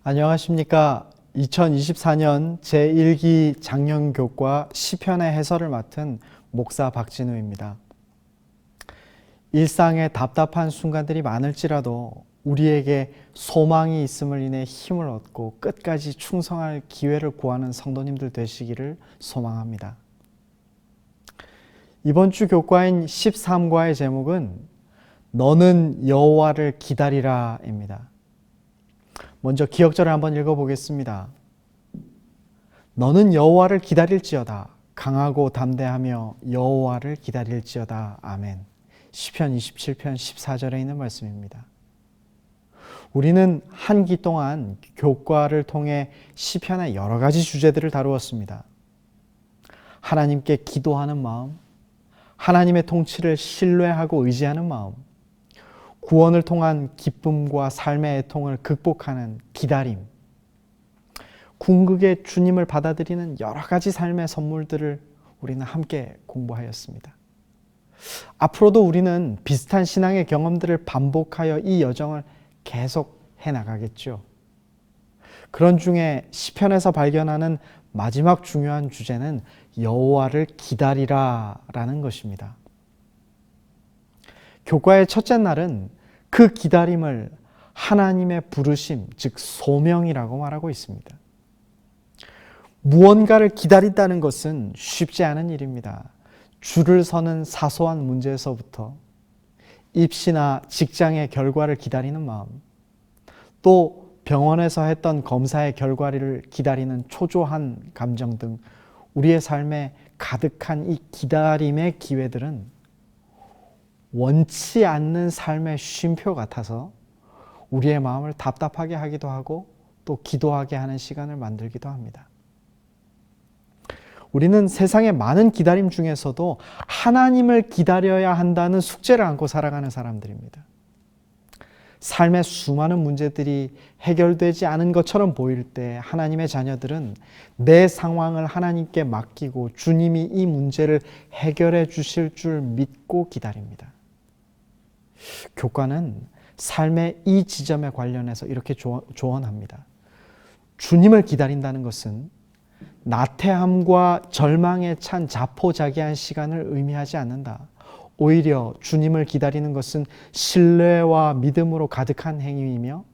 안녕하십니까. 2024년 제1기 작년교과 시편의 해설을 맡은 목사 박진우입니다. 일상의 답답한 순간들이 많을지라도 우리에게 소망이 있음을 인해 힘을 얻고 끝까지 충성할 기회를 구하는 성도님들 되시기를 소망합니다. 이번 주 교과인 13과의 제목은 너는 여호와를 기다리라입니다. 먼저 기억절을 한번 읽어보겠습니다. 너는 여호와를 기다릴지어다. 강하고 담대하며 여호와를 기다릴지어다. 아멘. 시편 27편 14절에 있는 말씀입니다. 우리는 한 기 동안 교과를 통해 시편의 여러 가지 주제들을 다루었습니다. 하나님께 기도하는 마음, 하나님의 통치를 신뢰하고 의지하는 마음, 구원을 통한 기쁨과 삶의 애통을 극복하는 기다림, 궁극의 주님을 받아들이는 여러 가지 삶의 선물들을 우리는 함께 공부하였습니다. 앞으로도 우리는 비슷한 신앙의 경험들을 반복하여 이 여정을 계속 해나가겠죠. 그런 중에 시편에서 발견하는 마지막 중요한 주제는 여호와를 기다리라라는 것입니다. 교과의 첫째 날은 그 기다림을 하나님의 부르심, 즉 소명이라고 말하고 있습니다. 무언가를 기다린다는 것은 쉽지 않은 일입니다. 줄을 서는 사소한 문제에서부터 입시나 직장의 결과를 기다리는 마음, 또 병원에서 했던 검사의 결과를 기다리는 초조한 감정 등 우리의 삶에 가득한 이 기다림의 기회들은 원치 않는 삶의 쉼표 같아서 우리의 마음을 답답하게 하기도 하고 또 기도하게 하는 시간을 만들기도 합니다. 우리는 세상의 많은 기다림 중에서도 하나님을 기다려야 한다는 숙제를 안고 살아가는 사람들입니다. 삶의 수많은 문제들이 해결되지 않은 것처럼 보일 때 하나님의 자녀들은 내 상황을 하나님께 맡기고 주님이 이 문제를 해결해 주실 줄 믿고 기다립니다. 교과는 삶의 이 지점에 관련해서 이렇게 조언합니다. 주님을 기다린다는 것은 나태함과 절망에 찬 자포자기한 시간을 의미하지 않는다. 오히려 주님을 기다리는 것은 신뢰와 믿음으로 가득한 행위이며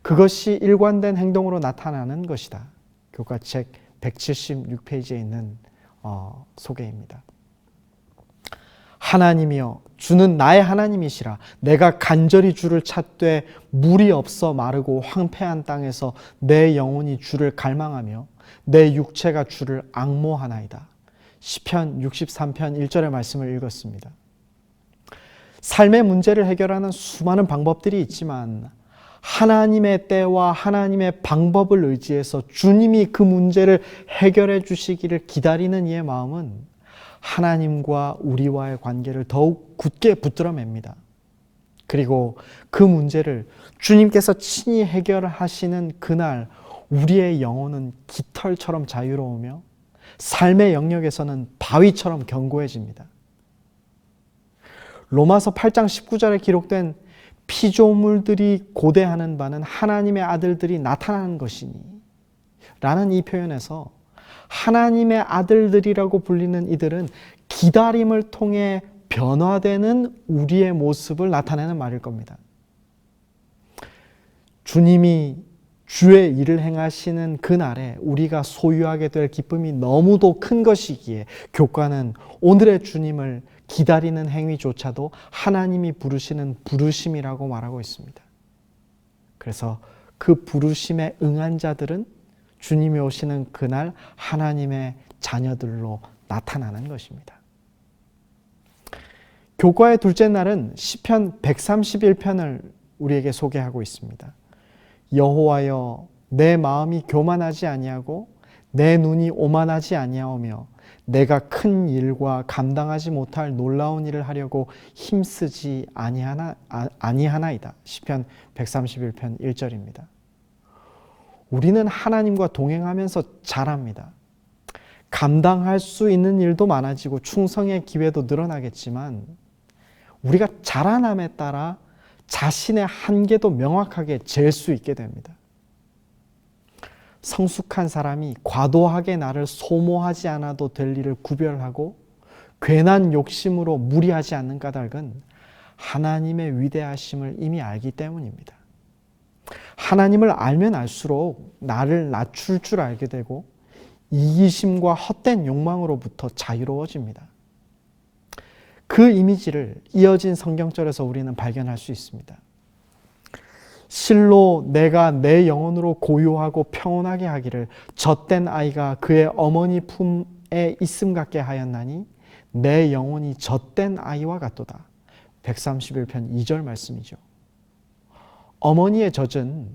그것이 일관된 행동으로 나타나는 것이다. 교과책 176페이지에 있는 소개입니다. 하나님이여 주는 나의 하나님이시라. 내가 간절히 주를 찾되 물이 없어 마르고 황폐한 땅에서 내 영혼이 주를 갈망하며 내 육체가 주를 앙모하나이다. 시편 63편 1절의 말씀을 읽었습니다. 삶의 문제를 해결하는 수많은 방법들이 있지만 하나님의 때와 하나님의 방법을 의지해서 주님이 그 문제를 해결해 주시기를 기다리는 이의 마음은 하나님과 우리와의 관계를 더욱 굳게 붙들어 맵니다. 그리고 그 문제를 주님께서 친히 해결하시는 그날 우리의 영혼은 깃털처럼 자유로우며 삶의 영역에서는 바위처럼 견고해집니다. 로마서 8장 19절에 기록된 피조물들이 고대하는 바는 하나님의 아들들이 나타나는 것이니 라는 이 표현에서 하나님의 아들들이라고 불리는 이들은 기다림을 통해 변화되는 우리의 모습을 나타내는 말일 겁니다. 주님이 주의 일을 행하시는 그날에 우리가 소유하게 될 기쁨이 너무도 큰 것이기에 교과는 오늘의 주님을 기다리는 행위조차도 하나님이 부르시는 부르심이라고 말하고 있습니다. 그래서 그 부르심에 응한 자들은 주님이 오시는 그날 하나님의 자녀들로 나타나는 것입니다. 교과의 둘째 날은 시편 131편을 우리에게 소개하고 있습니다. 여호와여 내 마음이 교만하지 아니하고 내 눈이 오만하지 아니하오며 내가 큰 일과 감당하지 못할 놀라운 일을 하려고 힘쓰지 아니하나이다. 시편 131편 1절입니다. 우리는 하나님과 동행하면서 자랍니다. 감당할 수 있는 일도 많아지고 충성의 기회도 늘어나겠지만 우리가 자라남에 따라 자신의 한계도 명확하게 잴 수 있게 됩니다. 성숙한 사람이 과도하게 나를 소모하지 않아도 될 일을 구별하고 괜한 욕심으로 무리하지 않는 까닭은 하나님의 위대하심을 이미 알기 때문입니다. 하나님을 알면 알수록 나를 낮출 줄 알게 되고 이기심과 헛된 욕망으로부터 자유로워집니다. 그 이미지를 이어진 성경절에서 우리는 발견할 수 있습니다. 실로 내가 내 영혼으로 고요하고 평온하게 하기를 젖된 아이가 그의 어머니 품에 있음 같게 하였나니 내 영혼이 젖된 아이와 같도다. 131편 2절 말씀이죠. 어머니의 젖은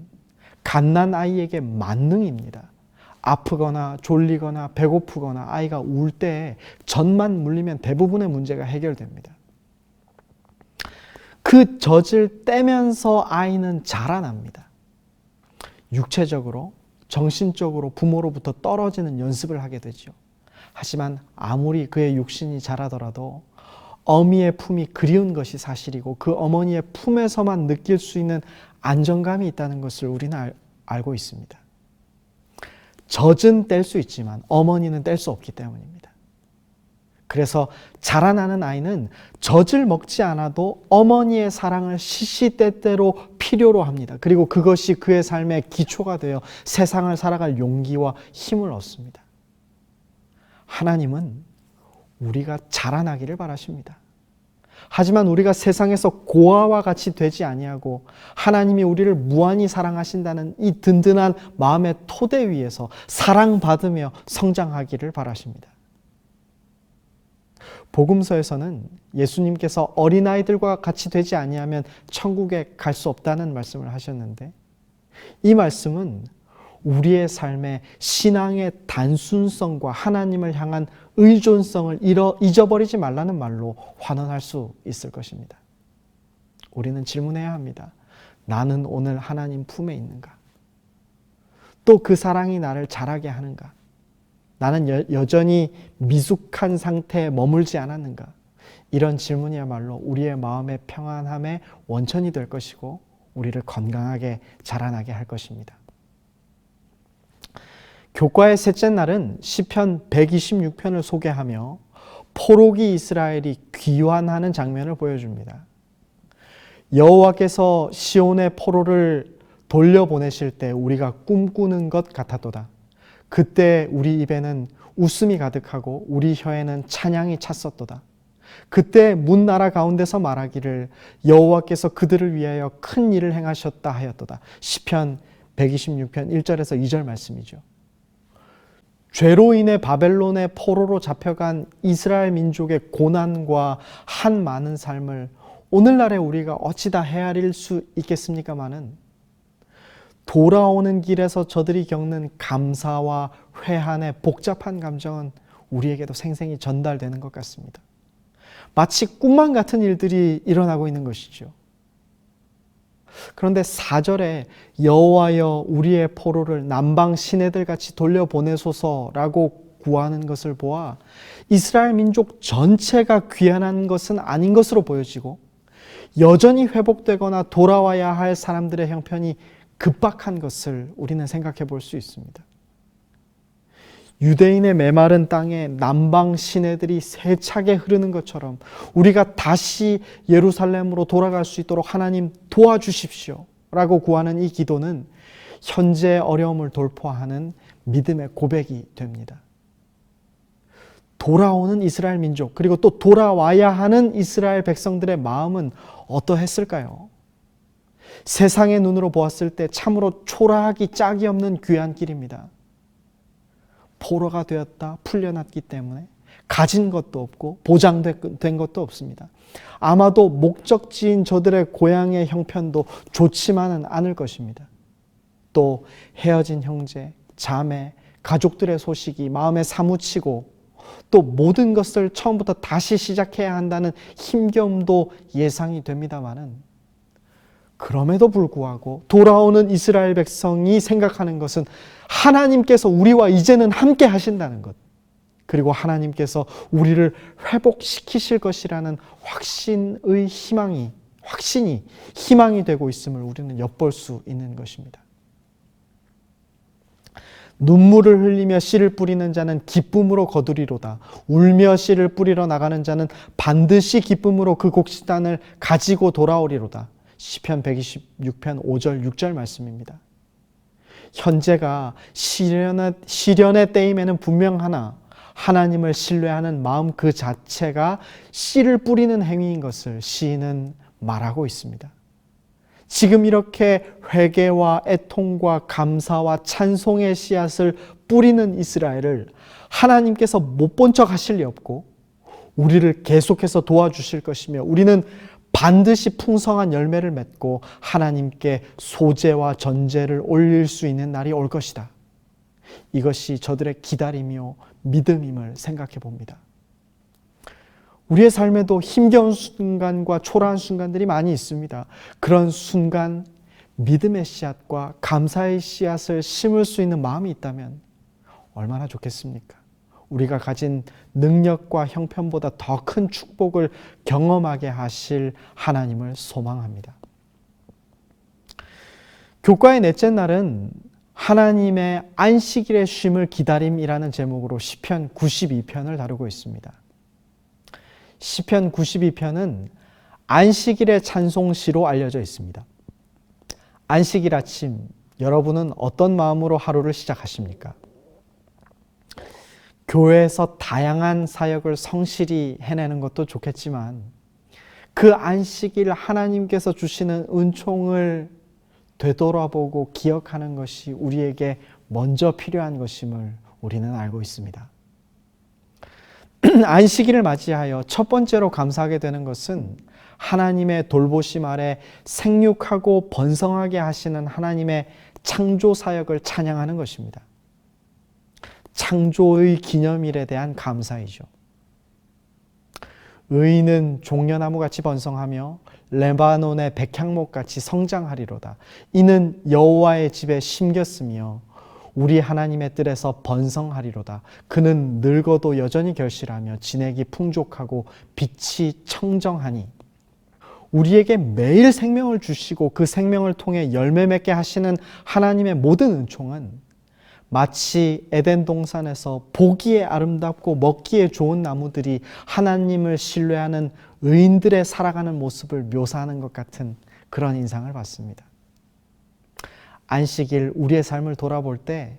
갓난 아이에게 만능입니다. 아프거나 졸리거나 배고프거나 아이가 울 때 젖만 물리면 대부분의 문제가 해결됩니다. 그 젖을 떼면서 아이는 자라납니다. 육체적으로, 정신적으로 부모로부터 떨어지는 연습을 하게 되죠. 하지만 아무리 그의 육신이 자라더라도 어미의 품이 그리운 것이 사실이고 그 어머니의 품에서만 느낄 수 있는 안정감이 있다는 것을 우리는 알고 있습니다. 젖은 뗄 수 있지만 어머니는 뗄 수 없기 때문입니다. 그래서 자라나는 아이는 젖을 먹지 않아도 어머니의 사랑을 시시때때로 필요로 합니다. 그리고 그것이 그의 삶의 기초가 되어 세상을 살아갈 용기와 힘을 얻습니다. 하나님은 우리가 자라나기를 바라십니다. 하지만 우리가 세상에서 고아와 같이 되지 아니하고 하나님이 우리를 무한히 사랑하신다는 이 든든한 마음의 토대 위에서 사랑받으며 성장하기를 바라십니다. 복음서에서는 예수님께서 어린아이들과 같이 되지 아니하면 천국에 갈 수 없다는 말씀을 하셨는데 이 말씀은 우리의 삶의 신앙의 단순성과 하나님을 향한 의존성을 잊어버리지 말라는 말로 환원할 수 있을 것입니다. 우리는 질문해야 합니다. 나는 오늘 하나님 품에 있는가? 또 그 사랑이 나를 자라게 하는가? 나는 여전히 미숙한 상태에 머물지 않았는가? 이런 질문이야말로 우리의 마음의 평안함의 원천이 될 것이고 우리를 건강하게 자라나게 할 것입니다. 교과의 셋째 날은 시편 126편을 소개하며 포로기 이스라엘이 귀환하는 장면을 보여줍니다. 여호와께서 시온의 포로를 돌려보내실 때 우리가 꿈꾸는 것 같았도다. 그때 우리 입에는 웃음이 가득하고 우리 혀에는 찬양이 찼었도다. 그때 문 나라 가운데서 말하기를 여호와께서 그들을 위하여 큰 일을 행하셨다 하였도다. 시편 126편 1절에서 2절 말씀이죠. 죄로 인해 바벨론의 포로로 잡혀간 이스라엘 민족의 고난과 한 많은 삶을 오늘날의 우리가 어찌 다 헤아릴 수 있겠습니까마는 돌아오는 길에서 저들이 겪는 감사와 회한의 복잡한 감정은 우리에게도 생생히 전달되는 것 같습니다. 마치 꿈만 같은 일들이 일어나고 있는 것이죠. 그런데 4절에 여호와여 우리의 포로를 남방 시내들 같이 돌려보내소서라고 구하는 것을 보아 이스라엘 민족 전체가 귀환한 것은 아닌 것으로 보여지고 여전히 회복되거나 돌아와야 할 사람들의 형편이 급박한 것을 우리는 생각해 볼 수 있습니다. 유대인의 메마른 땅에 남방 시내들이 세차게 흐르는 것처럼 우리가 다시 예루살렘으로 돌아갈 수 있도록 하나님 도와주십시오 라고 구하는 이 기도는 현재의 어려움을 돌파하는 믿음의 고백이 됩니다. 돌아오는 이스라엘 민족 그리고 또 돌아와야 하는 이스라엘 백성들의 마음은 어떠했을까요? 세상의 눈으로 보았을 때 참으로 초라하기 짝이 없는 귀한 길입니다. 포로가 되었다 풀려났기 때문에 가진 것도 없고 보장된 것도 없습니다. 아마도 목적지인 저들의 고향의 형편도 좋지만은 않을 것입니다. 또 헤어진 형제, 자매, 가족들의 소식이 마음에 사무치고 또 모든 것을 처음부터 다시 시작해야 한다는 힘겨움도 예상이 됩니다마는 그럼에도 불구하고 돌아오는 이스라엘 백성이 생각하는 것은 하나님께서 우리와 이제는 함께 하신다는 것, 그리고 하나님께서 우리를 회복시키실 것이라는 확신이 희망이 되고 있음을 우리는 엿볼 수 있는 것입니다. 눈물을 흘리며 씨를 뿌리는 자는 기쁨으로 거두리로다. 울며 씨를 뿌리러 나가는 자는 반드시 기쁨으로 그 곡식단을 가지고 돌아오리로다. 시편 126편 5절 6절 말씀입니다. 현재가 시련의 때임에는 분명하나 하나님을 신뢰하는 마음 그 자체가 씨를 뿌리는 행위인 것을 시인은 말하고 있습니다. 지금 이렇게 회개와 애통과 감사와 찬송의 씨앗을 뿌리는 이스라엘을 하나님께서 못 본 척 하실 리 없고 우리를 계속해서 도와주실 것이며 우리는 반드시 풍성한 열매를 맺고 하나님께 소제와 전제를 올릴 수 있는 날이 올 것이다. 이것이 저들의 기다림이요 믿음임을 생각해 봅니다. 우리의 삶에도 힘겨운 순간과 초라한 순간들이 많이 있습니다. 그런 순간 믿음의 씨앗과 감사의 씨앗을 심을 수 있는 마음이 있다면 얼마나 좋겠습니까? 우리가 가진 능력과 형편보다 더 큰 축복을 경험하게 하실 하나님을 소망합니다. 교과의 넷째 날은 하나님의 안식일의 쉼을 기다림이라는 제목으로 시편 92편을 다루고 있습니다. 시편 92편은 안식일의 찬송시로 알려져 있습니다. 안식일 아침, 여러분은 어떤 마음으로 하루를 시작하십니까? 교회에서 다양한 사역을 성실히 해내는 것도 좋겠지만 그 안식일 하나님께서 주시는 은총을 되돌아보고 기억하는 것이 우리에게 먼저 필요한 것임을 우리는 알고 있습니다. 안식일을 맞이하여 첫 번째로 감사하게 되는 것은 하나님의 돌보심 아래 생육하고 번성하게 하시는 하나님의 창조 사역을 찬양하는 것입니다. 창조의 기념일에 대한 감사이죠. 의인은 종려나무같이 번성하며 레바논의 백향목같이 성장하리로다. 이는 여호와의 집에 심겼으며 우리 하나님의 뜰에서 번성하리로다. 그는 늙어도 여전히 결실하며 진액이 풍족하고 빛이 청정하니. 우리에게 매일 생명을 주시고 그 생명을 통해 열매 맺게 하시는 하나님의 모든 은총은 마치 에덴 동산에서 보기에 아름답고 먹기에 좋은 나무들이 하나님을 신뢰하는 의인들의 살아가는 모습을 묘사하는 것 같은 그런 인상을 받습니다. 안식일 우리의 삶을 돌아볼 때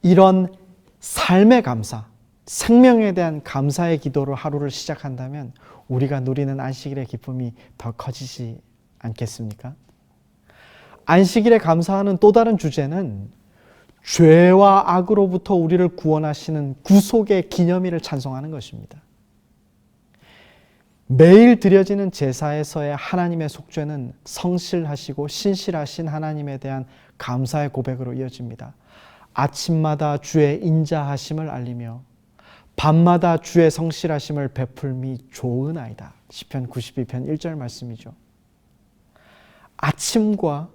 이런 삶의 감사, 생명에 대한 감사의 기도로 하루를 시작한다면 우리가 누리는 안식일의 기쁨이 더 커지지 않겠습니까? 안식일에 감사하는 또 다른 주제는 죄와 악으로부터 우리를 구원하시는 구속의 기념일을 찬송하는 것입니다. 매일 드려지는 제사에서의 하나님의 속죄는 성실하시고 신실하신 하나님에 대한 감사의 고백으로 이어집니다. 아침마다 주의 인자하심을 알리며 밤마다 주의 성실하심을 베풀미 좋으나이다. 시편 92편 1절 말씀이죠. 아침과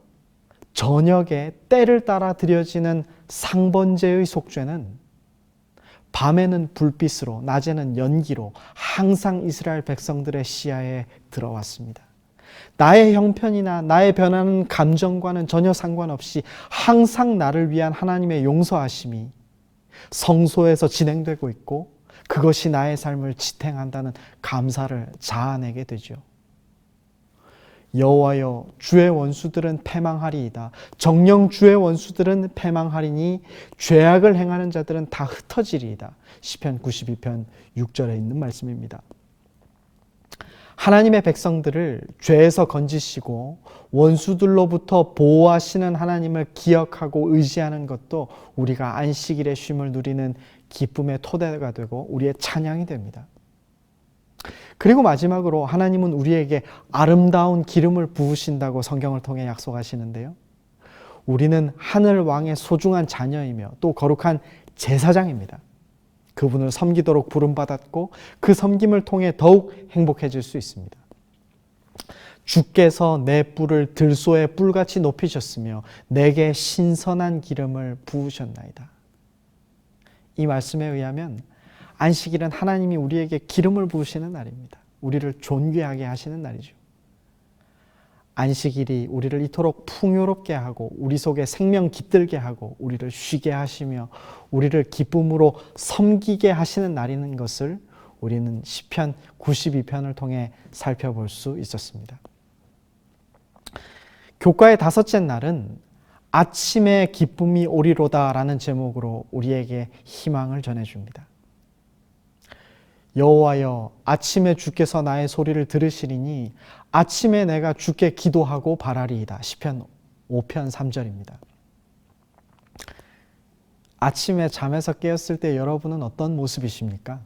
저녁에 때를 따라 드려지는 상번제의 속죄는 밤에는 불빛으로 낮에는 연기로 항상 이스라엘 백성들의 시야에 들어왔습니다. 나의 형편이나 나의 변하는 감정과는 전혀 상관없이 항상 나를 위한 하나님의 용서하심이 성소에서 진행되고 있고 그것이 나의 삶을 지탱한다는 감사를 자아내게 되죠. 여호와여 주의 원수들은 패망하리이다. 정녕 주의 원수들은 패망하리니 죄악을 행하는 자들은 다 흩어지리이다. 시편 92편 6절에 있는 말씀입니다. 하나님의 백성들을 죄에서 건지시고 원수들로부터 보호하시는 하나님을 기억하고 의지하는 것도 우리가 안식일의 쉼을 누리는 기쁨의 토대가 되고 우리의 찬양이 됩니다. 그리고 마지막으로 하나님은 우리에게 아름다운 기름을 부으신다고 성경을 통해 약속하시는데요. 우리는 하늘 왕의 소중한 자녀이며 또 거룩한 제사장입니다. 그분을 섬기도록 부름받았고 그 섬김을 통해 더욱 행복해질 수 있습니다. 주께서 내 뿔을 들소의 뿔같이 높이셨으며 내게 신선한 기름을 부으셨나이다. 이 말씀에 의하면 안식일은 하나님이 우리에게 기름을 부으시는 날입니다. 우리를 존귀하게 하시는 날이죠. 안식일이 우리를 이토록 풍요롭게 하고 우리 속에 생명 깃들게 하고 우리를 쉬게 하시며 우리를 기쁨으로 섬기게 하시는 날인 것을 우리는 시편 92편을 통해 살펴볼 수 있었습니다. 교과의 다섯째 날은 아침의 기쁨이 오리로다라는 제목으로 우리에게 희망을 전해줍니다. 여호와여, 아침에 주께서 나의 소리를 들으시리니 아침에 내가 주께 기도하고 바라리이다. 시편 5편 3절입니다. 아침에 잠에서 깨었을 때 여러분은 어떤 모습이십니까?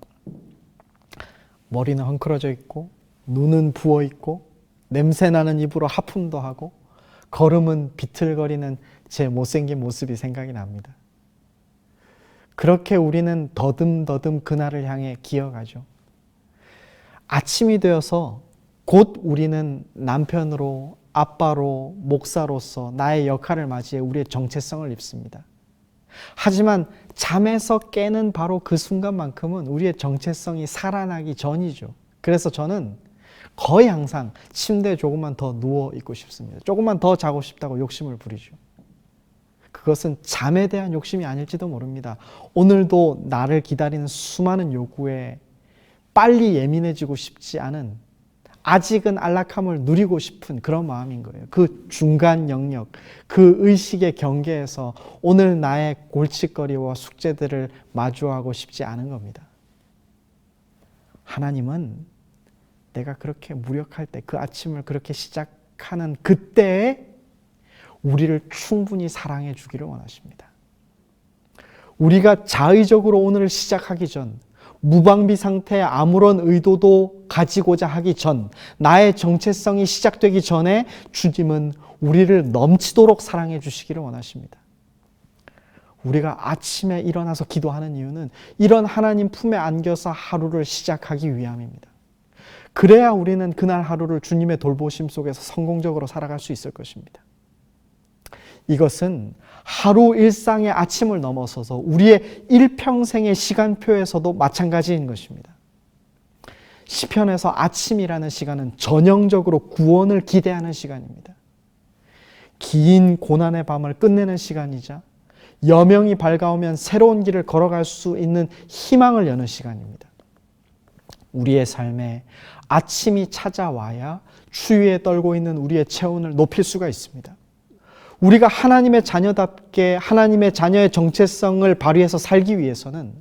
머리는 헝클어져 있고 눈은 부어 있고 냄새나는 입으로 하품도 하고 걸음은 비틀거리는 제 못생긴 모습이 생각이 납니다. 그렇게 우리는 더듬더듬 그날을 향해 기어가죠. 아침이 되어서 곧 우리는 남편으로, 아빠로, 목사로서 나의 역할을 맞이해 우리의 정체성을 입습니다. 하지만 잠에서 깨는 바로 그 순간만큼은 우리의 정체성이 살아나기 전이죠. 그래서 저는 거의 항상 침대에 조금만 더 누워 있고 싶습니다. 조금만 더 자고 싶다고 욕심을 부리죠. 그것은 잠에 대한 욕심이 아닐지도 모릅니다. 오늘도 나를 기다리는 수많은 요구에 빨리 예민해지고 싶지 않은, 아직은 안락함을 누리고 싶은 그런 마음인 거예요. 그 중간 영역, 그 의식의 경계에서 오늘 나의 골칫거리와 숙제들을 마주하고 싶지 않은 겁니다. 하나님은 내가 그렇게 무력할 때, 그 아침을 그렇게 시작하는 그때에 우리를 충분히 사랑해 주기를 원하십니다. 우리가 자의적으로 오늘을 시작하기 전, 무방비 상태에 아무런 의도도 가지고자 하기 전, 나의 정체성이 시작되기 전에 주님은 우리를 넘치도록 사랑해 주시기를 원하십니다. 우리가 아침에 일어나서 기도하는 이유는 이런 하나님 품에 안겨서 하루를 시작하기 위함입니다. 그래야 우리는 그날 하루를 주님의 돌보심 속에서 성공적으로 살아갈 수 있을 것입니다. 이것은 하루 일상의 아침을 넘어서서 우리의 일평생의 시간표에서도 마찬가지인 것입니다. 시편에서 아침이라는 시간은 전형적으로 구원을 기대하는 시간입니다. 긴 고난의 밤을 끝내는 시간이자 여명이 밝아오면 새로운 길을 걸어갈 수 있는 희망을 여는 시간입니다. 우리의 삶에 아침이 찾아와야 추위에 떨고 있는 우리의 체온을 높일 수가 있습니다. 우리가 하나님의 자녀답게 하나님의 자녀의 정체성을 발휘해서 살기 위해서는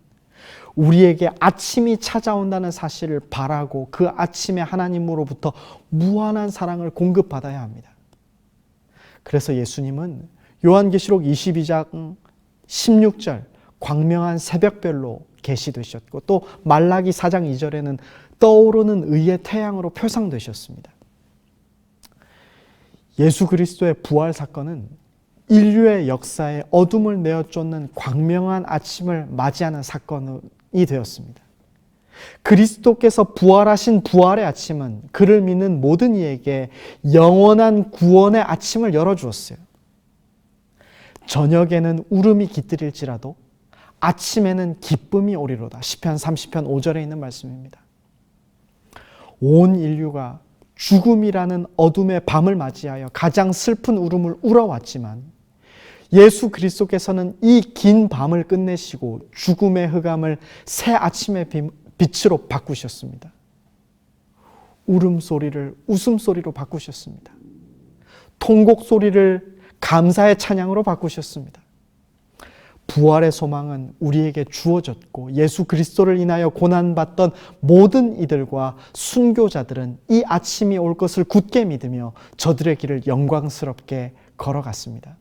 우리에게 아침이 찾아온다는 사실을 바라고 그 아침에 하나님으로부터 무한한 사랑을 공급받아야 합니다. 그래서 예수님은 요한계시록 22장 16절 광명한 새벽별로 계시되셨고, 또 말라기 4장 2절에는 떠오르는 의의 태양으로 표상되셨습니다. 예수 그리스도의 부활 사건은 인류의 역사에 어둠을 내어쫓는 광명한 아침을 맞이하는 사건이 되었습니다. 그리스도께서 부활하신 부활의 아침은 그를 믿는 모든 이에게 영원한 구원의 아침을 열어주었어요. 저녁에는 울음이 깃들일지라도 아침에는 기쁨이 오리로다. 시편 30편 5절에 있는 말씀입니다. 온 인류가 죽음이라는 어둠의 밤을 맞이하여 가장 슬픈 울음을 울어왔지만 예수 그리스도께서는 이 긴 밤을 끝내시고 죽음의 흑암을 새 아침의 빛으로 바꾸셨습니다. 울음소리를 웃음소리로 바꾸셨습니다. 통곡소리를 감사의 찬양으로 바꾸셨습니다. 부활의 소망은 우리에게 주어졌고 예수 그리스도를 인하여 고난받던 모든 이들과 순교자들은 이 아침이 올 것을 굳게 믿으며 저들의 길을 영광스럽게 걸어갔습니다.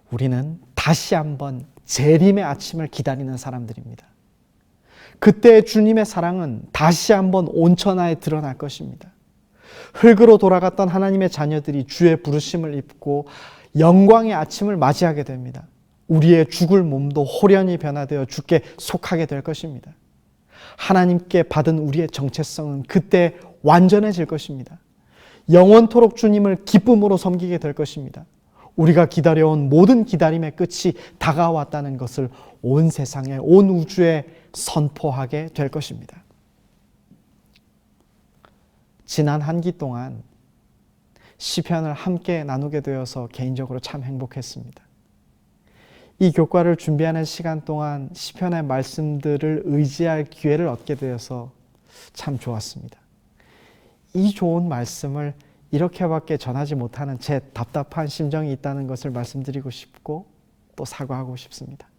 우리는 다시 한번 재림의 아침을 기다리는 사람들입니다. 그때 주님의 사랑은 다시 한번 온천하에 드러날 것입니다. 흙으로 돌아갔던 하나님의 자녀들이 주의 부르심을 입고 영광의 아침을 맞이하게 됩니다. 우리의 죽을 몸도 호련히 변화되어 주께 속하게 될 것입니다. 하나님께 받은 우리의 정체성은 그때 완전해질 것입니다. 영원토록 주님을 기쁨으로 섬기게 될 것입니다. 우리가 기다려온 모든 기다림의 끝이 다가왔다는 것을 온 세상에, 온 우주에 선포하게 될 것입니다. 지난 한 기 동안 시편을 함께 나누게 되어서 개인적으로 참 행복했습니다. 이 교과를 준비하는 시간 동안 시편의 말씀들을 의지할 기회를 얻게 되어서 참 좋았습니다. 이 좋은 말씀을 이렇게밖에 전하지 못하는 제 답답한 심정이 있다는 것을 말씀드리고 싶고 또 사과하고 싶습니다.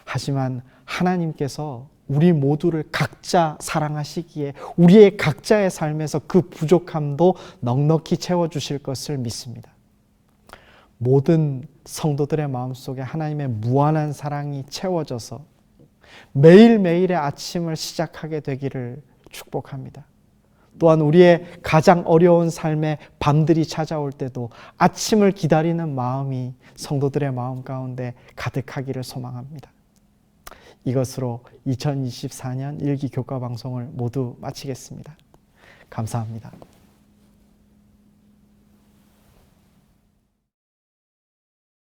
하지만 하나님께서 우리 모두를 각자 사랑하시기에 우리의 각자의 삶에서 그 부족함도 넉넉히 채워주실 것을 믿습니다. 모든 성도들의 마음속에 하나님의 무한한 사랑이 채워져서 매일매일의 아침을 시작하게 되기를 축복합니다. 또한 우리의 가장 어려운 삶의 밤들이 찾아올 때도 아침을 기다리는 마음이 성도들의 마음 가운데 가득하기를 소망합니다. 이것으로 2024년 일기 교과 방송을 모두 마치겠습니다. 감사합니다.